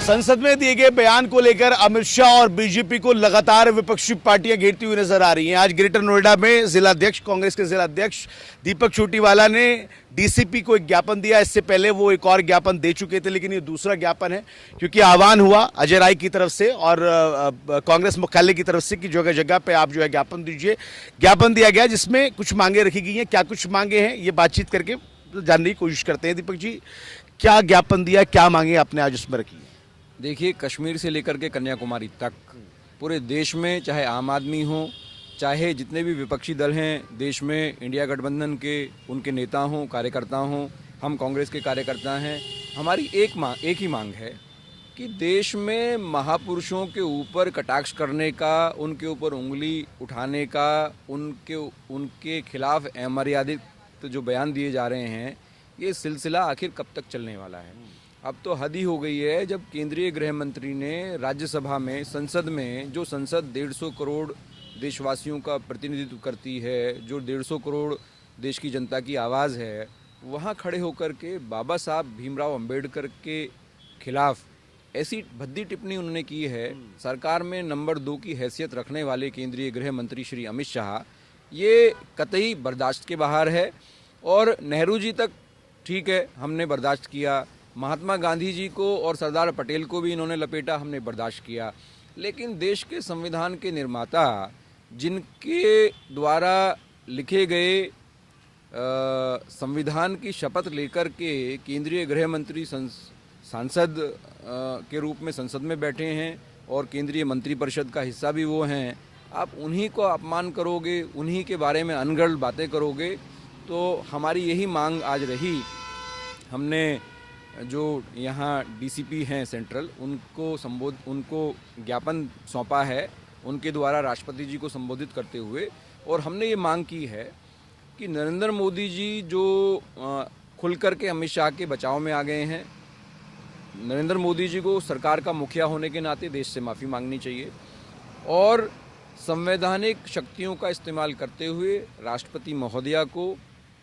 संसद में दिए गए बयान को लेकर अमित शाह और बीजेपी को लगातार विपक्षी पार्टियां घेरती हुई नजर आ रही हैं। आज ग्रेटर नोएडा में जिलाध्यक्ष कांग्रेस के जिलाध्यक्ष दीपक चोटीवाला ने डीसीपी को एक ज्ञापन दिया। इससे पहले वो एक और ज्ञापन दे चुके थे, लेकिन ये दूसरा ज्ञापन है क्योंकि आह्वान हुआ अजय राय की तरफ से और कांग्रेस मुख्यालय की तरफ से कि जगह जगह पे आप जो है ज्ञापन दीजिए। ज्ञापन दिया गया जिसमें कुछ मांगे रखी गई हैं। क्या कुछ मांगे हैं ये बातचीत करके जानने की कोशिश करते हैं। दीपक जी, क्या ज्ञापन दिया, क्या मांगे आपने आज उसमें रखी है? देखिए, कश्मीर से लेकर के कन्याकुमारी तक पूरे देश में चाहे आम आदमी हो, चाहे जितने भी विपक्षी दल हैं देश में, इंडिया गठबंधन के उनके नेता हों, कार्यकर्ता हों, हम कांग्रेस के कार्यकर्ता हैं, हमारी एक ही मांग है कि देश में महापुरुषों के ऊपर कटाक्ष करने का, उनके ऊपर उंगली उठाने का, उनके खिलाफ अमर्यादित जो बयान दिए जा रहे हैं, ये सिलसिला आखिर कब तक चलने वाला है। अब तो हद ही हो गई है जब केंद्रीय गृह मंत्री ने राज्यसभा में, संसद में, जो संसद 150 करोड़ देशवासियों का प्रतिनिधित्व करती है, जो 150 करोड़ देश की जनता की आवाज़ है, वहाँ खड़े होकर के बाबा साहब भीमराव अंबेडकर के खिलाफ ऐसी भद्दी टिप्पणी उन्होंने की है। सरकार में नंबर 2 की हैसियत रखने वाले केंद्रीय गृह मंत्री श्री अमित शाह, ये कतई बर्दाश्त के बाहर है। और नेहरू जी तक ठीक है, हमने बर्दाश्त किया, महात्मा गांधी जी को और सरदार पटेल को भी इन्होंने लपेटा, हमने बर्दाश्त किया, लेकिन देश के संविधान के निर्माता, जिनके द्वारा लिखे गए संविधान की शपथ लेकर के केंद्रीय गृह मंत्री सांसद के रूप में संसद में बैठे हैं और केंद्रीय मंत्रिपरिषद का हिस्सा भी वो हैं, आप उन्हीं को अपमान करोगे, उन्हीं के बारे में अनगढ़ बातें करोगे। तो हमारी यही मांग आज रही। हमने जो यहाँ डीसीपी हैं सेंट्रल, उनको ज्ञापन सौंपा है उनके द्वारा राष्ट्रपति जी को संबोधित करते हुए, और हमने ये मांग की है कि नरेंद्र मोदी जी जो खुल कर के अमित शाह के बचाव में आ गए हैं, नरेंद्र मोदी जी को सरकार का मुखिया होने के नाते देश से माफ़ी मांगनी चाहिए और संवैधानिक शक्तियों का इस्तेमाल करते हुए राष्ट्रपति महोदया को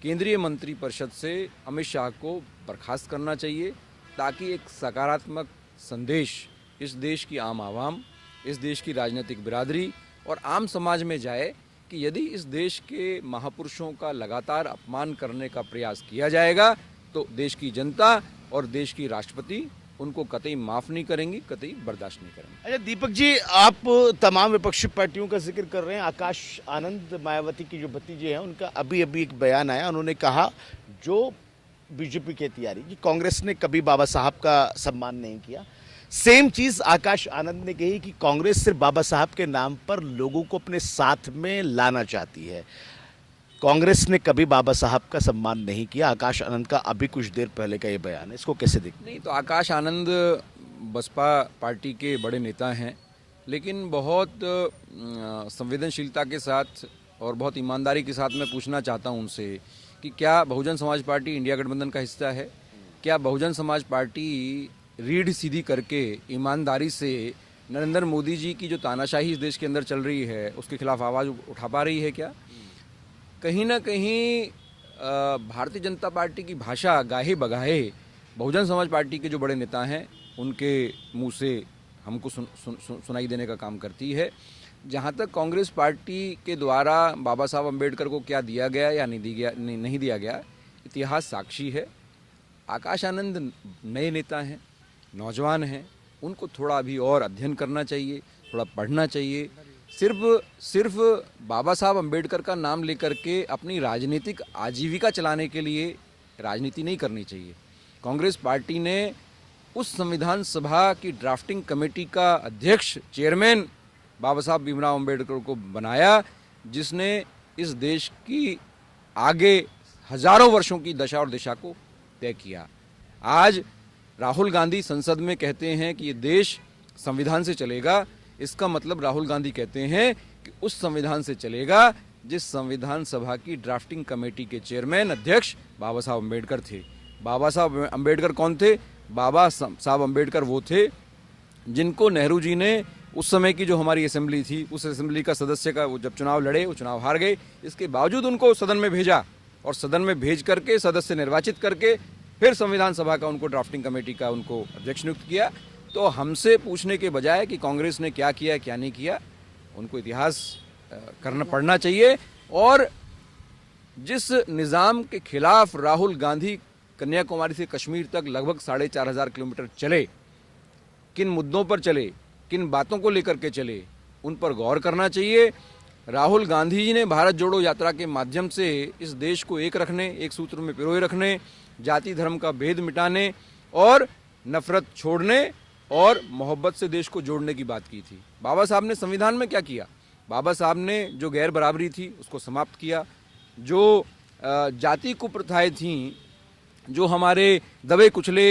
केंद्रीय मंत्रिपरिषद से अमित शाह को बर्खास्त करना चाहिए, ताकि एक सकारात्मक संदेश इस देश की आम आवाम, इस देश की राजनीतिक बिरादरी और आम समाज में जाए कि यदि इस देश के महापुरुषों का लगातार अपमान करने का प्रयास किया जाएगा तो देश की जनता और देश की राष्ट्रपति उनको कतई माफ़ नहीं करेंगी, कतई बर्दाश्त नहीं करेंगे। अच्छा दीपक जी, आप तमाम विपक्षी पार्टियों का जिक्र कर रहे हैं। आकाश आनंद, मायावती की जो भतीजे हैं, उनका अभी एक बयान आया। उन्होंने कहा जो बीजेपी कहती आ रही कि कांग्रेस ने कभी बाबा साहब का सम्मान नहीं किया, सेम चीज़ आकाश आनंद ने कही कि कांग्रेस सिर्फ बाबा साहब के नाम पर लोगों को अपने साथ में लाना चाहती है। कांग्रेस ने कभी बाबा साहब का सम्मान नहीं किया। आकाश आनंद का अभी कुछ देर पहले का ये बयान है, इसको कैसे देखते? नहीं तो आकाश आनंद बसपा पार्टी के बड़े नेता हैं, लेकिन बहुत संवेदनशीलता के साथ और बहुत ईमानदारी के साथ मैं पूछना चाहता हूं उनसे कि क्या बहुजन समाज पार्टी इंडिया गठबंधन का हिस्सा है? क्या बहुजन समाज पार्टी रीढ़ सीधी करके ईमानदारी से नरेंद्र मोदी जी की जो तानाशाही इस देश के अंदर चल रही है उसके खिलाफ आवाज़ उठा पा रही है? क्या कहीं ना कहीं भारतीय जनता पार्टी की भाषा गाहे बगाहे बहुजन समाज पार्टी के जो बड़े नेता हैं उनके मुंह से हमको सुनाई देने का काम करती है। जहाँ तक कांग्रेस पार्टी के द्वारा बाबा साहब अम्बेडकर को क्या दिया गया या नहीं दिया गया, इतिहास साक्षी है। आकाश आनंद नए नेता हैं, नौजवान हैं, उनको थोड़ा अभी और अध्ययन करना चाहिए, थोड़ा पढ़ना चाहिए। सिर्फ बाबा साहब अम्बेडकर का नाम लेकर के अपनी राजनीतिक आजीविका चलाने के लिए राजनीति नहीं करनी चाहिए। कांग्रेस पार्टी ने उस संविधान सभा की ड्राफ्टिंग कमेटी का अध्यक्ष, चेयरमैन बाबा साहब भीमराव अम्बेडकर को बनाया, जिसने इस देश की आगे हजारों वर्षों की दशा और दिशा को तय किया। आज राहुल गांधी संसद में कहते हैं कि ये देश संविधान से चलेगा, इसका मतलब राहुल गांधी कहते हैं कि उस संविधान से चलेगा जिस संविधान सभा की ड्राफ्टिंग कमेटी के चेयरमैन, अध्यक्ष बाबा साहब अम्बेडकर थे। बाबा साहब अम्बेडकर कौन थे? बाबा साहब अम्बेडकर वो थे जिनको नेहरू जी ने उस समय की जो हमारी असेंबली थी, उस असेंबली का सदस्य का वो जब चुनाव लड़े, वो चुनाव हार गए, इसके बावजूद उनको सदन में भेजा और सदन में भेज करके सदस्य निर्वाचित करके फिर संविधान सभा का उनको ड्राफ्टिंग कमेटी का उनको अध्यक्ष नियुक्त किया। तो हमसे पूछने के बजाय कि कांग्रेस ने क्या किया क्या नहीं किया, उनको इतिहास पढ़ना चाहिए। और जिस निज़ाम के खिलाफ राहुल गांधी कन्याकुमारी से कश्मीर तक लगभग 4,500 किलोमीटर चले, किन मुद्दों पर चले, किन बातों को लेकर के चले, उन पर गौर करना चाहिए। राहुल गांधी जी ने भारत जोड़ो यात्रा के माध्यम से इस देश को एक रखने, एक सूत्र में पिरोए रखने, जाति धर्म का भेद मिटाने और नफरत छोड़ने और मोहब्बत से देश को जोड़ने की बात की थी। बाबा साहब ने संविधान में क्या किया? बाबा साहब ने जो गैर बराबरी थी उसको समाप्त किया, जो जाति कुप्रथाएं थीं, जो हमारे दबे कुचले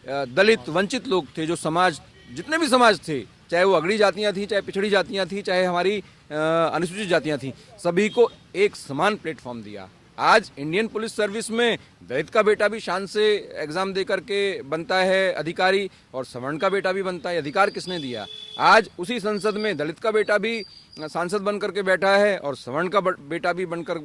दलित वंचित लोग थे, जो समाज, जितने भी समाज थे, चाहे वो अगड़ी जातियां थी, चाहे पिछड़ी जातियां थी, चाहे हमारी अनुसूचित जातियां थी, सभी को एक समान प्लेटफॉर्म दिया। आज इंडियन पुलिस सर्विस में दलित का बेटा भी शान से एग्जाम दे करके बनता है अधिकारी और सवर्ण का बेटा भी बनता है। अधिकार किसने दिया? आज उसी संसद में दलित का बेटा भी सांसद बन करके बैठा है और सवर्ण का बेटा भी बनकर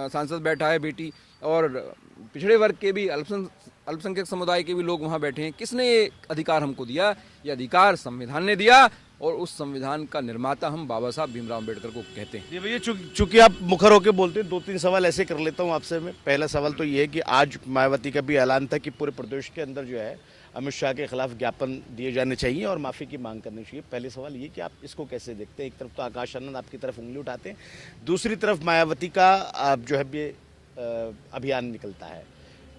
सांसद बैठा है, बेटी, और पिछड़े वर्ग के भी अल्पसंख्यक समुदाय के भी लोग वहाँ बैठे हैं। किसने ये अधिकार हमको दिया? ये अधिकार संविधान ने दिया और उस संविधान का निर्माता हम बाबा साहब भीमराव अम्बेडकर को कहते हैं। ये भैया चूंकि आप मुखर होकर बोलते हैं, 2-3 सवाल ऐसे कर लेता हूँ आपसे मैं। पहला सवाल तो ये है कि आज मायावती का भी ऐलान था कि पूरे प्रदेश के अंदर जो है अमित शाह के खिलाफ ज्ञापन दिए जाने चाहिए और माफ़ी की मांग करनी चाहिए। पहले सवाल ये कि आप इसको कैसे देखते हैं? एक तरफ तो आकाश आनंद आपकी तरफ उंगली उठाते हैं, दूसरी तरफ मायावती का जो है ये अभियान निकलता है।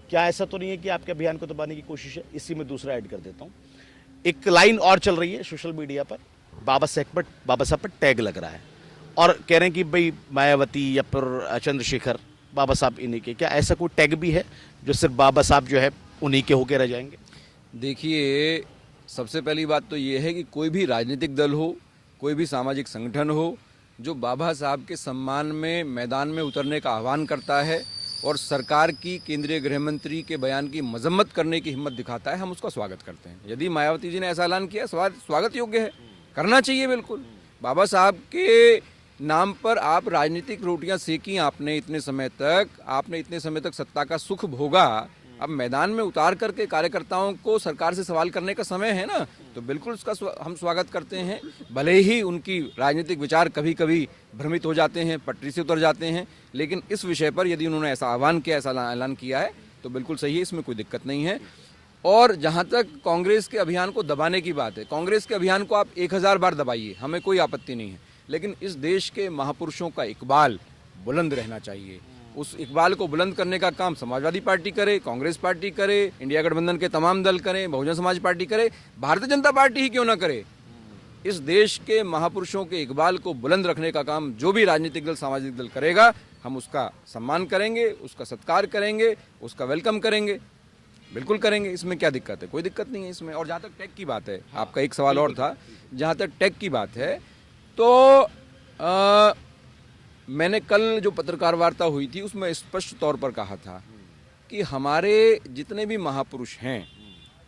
क्या ऐसा तो नहीं है कि आपके अभियान को दबाने की कोशिश है? इसी में दूसरा ऐड कर देता हूँ, एक लाइन और चल रही है सोशल मीडिया पर, बाबा साहब पर टैग लग रहा है और कह रहे हैं कि भाई मायावती या फिर चंद्रशेखर बाबा साहब इन्हीं के। क्या ऐसा कोई टैग भी है जो सिर्फ बाबा साहब जो है उन्हीं के होके रह जाएंगे? देखिए, सबसे पहली बात तो ये है कि कोई भी राजनीतिक दल हो, कोई भी सामाजिक संगठन हो, जो बाबा साहब के सम्मान में मैदान में उतरने का आह्वान करता है और सरकार की, केंद्रीय गृह मंत्री के बयान की मजम्मत करने की हिम्मत दिखाता है, हम उसका स्वागत करते हैं। यदि मायावती जी ने ऐसा ऐलान किया, स्वागत योग्य है, करना चाहिए बिल्कुल। बाबा साहब के नाम पर आप राजनीतिक रोटियां सेकी, आपने इतने समय तक सत्ता का सुख भोगा। अब मैदान में उतार करके कार्यकर्ताओं को सरकार से सवाल करने का समय है ना, तो बिल्कुल उसका हम स्वागत करते हैं। भले ही उनकी राजनीतिक विचार कभी कभी भ्रमित हो जाते हैं, पटरी से उतर जाते हैं, लेकिन इस विषय पर यदि उन्होंने ऐसा आह्वान किया, ऐसा ऐलान किया है तो बिल्कुल सही है, इसमें कोई दिक्कत नहीं है। और जहाँ तक कांग्रेस के अभियान को दबाने की बात है, कांग्रेस के अभियान को आप 1000 बार दबाइए, हमें कोई आपत्ति नहीं है, लेकिन इस देश के महापुरुषों का इकबाल बुलंद रहना चाहिए। उस इकबाल को बुलंद करने का काम समाजवादी पार्टी करे, कांग्रेस पार्टी करे, इंडिया गठबंधन के तमाम दल करें, बहुजन समाज पार्टी करे, भारतीय जनता पार्टी ही क्यों ना करे। इस देश के महापुरुषों के इकबाल को बुलंद रखने का काम जो भी राजनीतिक दल, सामाजिक दल करेगा, हम उसका सम्मान करेंगे, उसका सत्कार करेंगे, उसका वेलकम करेंगे, बिल्कुल करेंगे। इसमें क्या दिक्कत है? कोई दिक्कत नहीं है इसमें। और जहाँ तक टैग की बात है, आपका एक सवाल और था, जहाँ तक टैग की बात है तो मैंने कल जो पत्रकार वार्ता हुई थी उसमें स्पष्ट तौर पर कहा था कि हमारे जितने भी महापुरुष हैं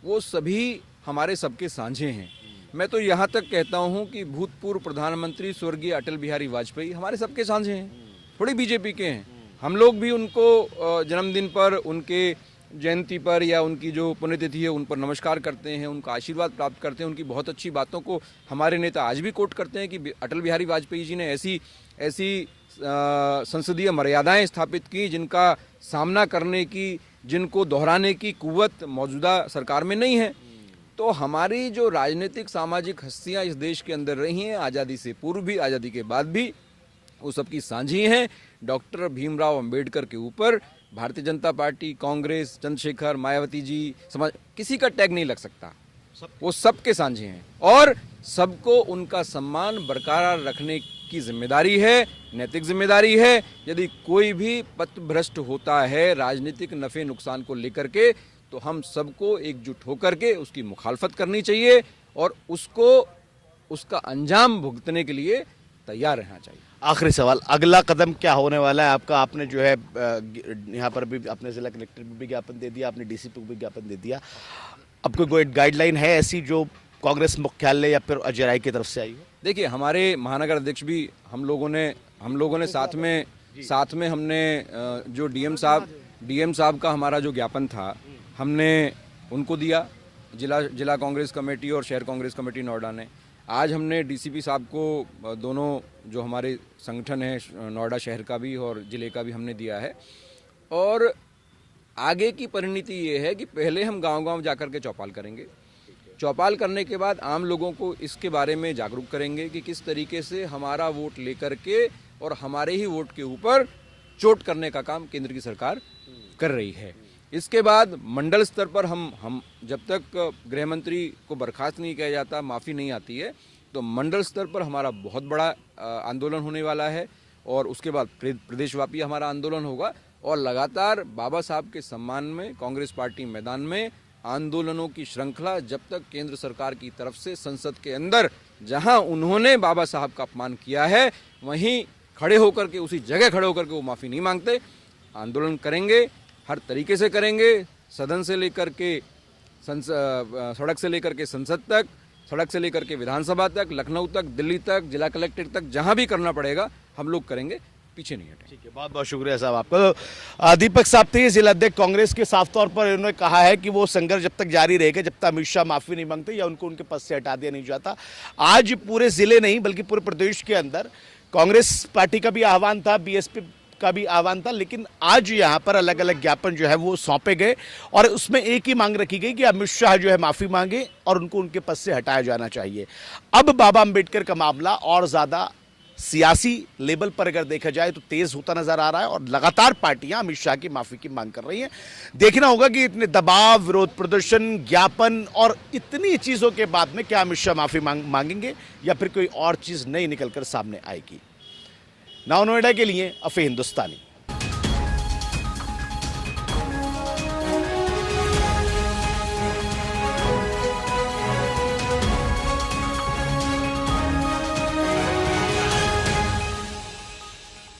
वो सभी हमारे सबके साझे हैं। मैं तो यहाँ तक कहता हूँ कि भूतपूर्व प्रधानमंत्री स्वर्गीय अटल बिहारी वाजपेयी हमारे सबके साझे हैं, थोड़ी बीजेपी के हैं। हम लोग भी उनको जन्मदिन पर, उनके जयंती पर या उनकी जो पुण्यतिथि है उन पर नमस्कार करते हैं, उनका आशीर्वाद प्राप्त करते हैं। उनकी बहुत अच्छी बातों को हमारे नेता आज भी कोट करते हैं कि अटल बिहारी वाजपेयी जी ने ऐसी संसदीय मर्यादाएं स्थापित की जिनका सामना करने की, जिनको दोहराने की कुव्वत मौजूदा सरकार में नहीं है। तो हमारी जो राजनीतिक सामाजिक हस्तियां इस देश के अंदर रही हैं, आज़ादी से पूर्व भी, आज़ादी के बाद भी, वो सबकी साझी हैं। डॉक्टर भीमराव अंबेडकर के ऊपर भारतीय जनता पार्टी, कांग्रेस, चंद्रशेखर, मायावती जी, समाज, किसी का टैग नहीं लग सकता। वो सबके साझे हैं और सबको उनका सम्मान बरकरार रखने की जिम्मेदारी है, नैतिक जिम्मेदारी है। यदि कोई भी पथभ्रष्ट होता है राजनीतिक नफे नुकसान को लेकर के, तो हम सबको एकजुट होकर के उसकी मुखालफत करनी चाहिए और उसको उसका अंजाम भुगतने के लिए तैयार रहना चाहिए। आखिरी सवाल, अगला कदम क्या होने वाला है आपका? आपने जो है यहाँ पर भी अपने जिला कलेक्टर को भी ज्ञापन दे दिया, आपने डीसीपी को भी ज्ञापन दे दिया। अब कोई गाइडलाइन है ऐसी जो कांग्रेस मुख्यालय या फिर अजय राय की तरफ से आई हो? देखिए, हमारे महानगर अध्यक्ष भी हम लोगों ने साथ में हमने जो डीएम साहब का हमारा जो ज्ञापन था हमने उनको दिया जिला कांग्रेस कमेटी और शहर कांग्रेस कमेटी नोएडा ने, आज हमने डीसीपी साहब को दोनों जो हमारे संगठन है नोएडा शहर का भी और ज़िले का भी हमने दिया है। और आगे की परिणति ये है कि पहले हम गांव-गांव जाकर के चौपाल करेंगे। चौपाल करने के बाद आम लोगों को इसके बारे में जागरूक करेंगे कि किस तरीके से हमारा वोट लेकर के और हमारे ही वोट के ऊपर चोट करने का काम केंद्र की सरकार कर रही है। इसके बाद मंडल स्तर पर हम जब तक गृह मंत्री को बर्खास्त नहीं किया जाता, माफ़ी नहीं आती है, तो मंडल स्तर पर हमारा बहुत बड़ा आंदोलन होने वाला है और उसके बाद प्रदेशव्यापी हमारा आंदोलन होगा। और लगातार बाबा साहब के सम्मान में कांग्रेस पार्टी मैदान में आंदोलनों की श्रृंखला, जब तक केंद्र सरकार की तरफ से संसद के अंदर जहां उन्होंने बाबा साहब का अपमान किया है वहीं खड़े होकर के, उसी जगह खड़े होकर के वो माफ़ी नहीं मांगते, आंदोलन करेंगे, हर तरीके से करेंगे, सदन से लेकर के सड़क से लेकर के संसद तक, सड़क से लेकर के विधानसभा तक, लखनऊ तक, दिल्ली तक, जिला कलेक्ट्रेट तक, जहां भी करना पड़ेगा हम लोग करेंगे, पीछे नहीं हटेंगे। ठीक है, बहुत बहुत शुक्रिया साहब आपका। तो दीपक साहब थे जिला अध्यक्ष कांग्रेस के, साफ तौर पर उन्होंने कहा है कि वो संघर्ष जब तक जारी रहेगा, जब तक अमित शाह माफी नहीं मांगते या उनको उनके पद से हटा दिया नहीं जाता। आज पूरे जिले नहीं बल्कि पूरे प्रदेश के अंदर कांग्रेस पार्टी का भी आह्वान था, बीएसपी का भी आह्वान था, लेकिन आज यहाँ पर अलग अलग ज्ञापन जो है वो सौंपे गए और उसमें एक ही मांग रखी गई कि अमित शाह जो है माफी मांगे और उनको उनके पद से हटाया जाना चाहिए। अब बाबा अंबेडकर का मामला और ज्यादा सियासी लेवल पर अगर देखा जाए तो तेज होता नजर आ रहा है और लगातार पार्टियां अमित शाह की माफी की मांग कर रही हैं। देखना होगा कि इतने दबाव, विरोध प्रदर्शन, ज्ञापन और इतनी चीजों के बाद में क्या अमित शाह माफी मांगेंगे या फिर कोई और चीज नई निकलकर सामने आएगी। नौ नोएडा के लिए अफे हिंदुस्तानी।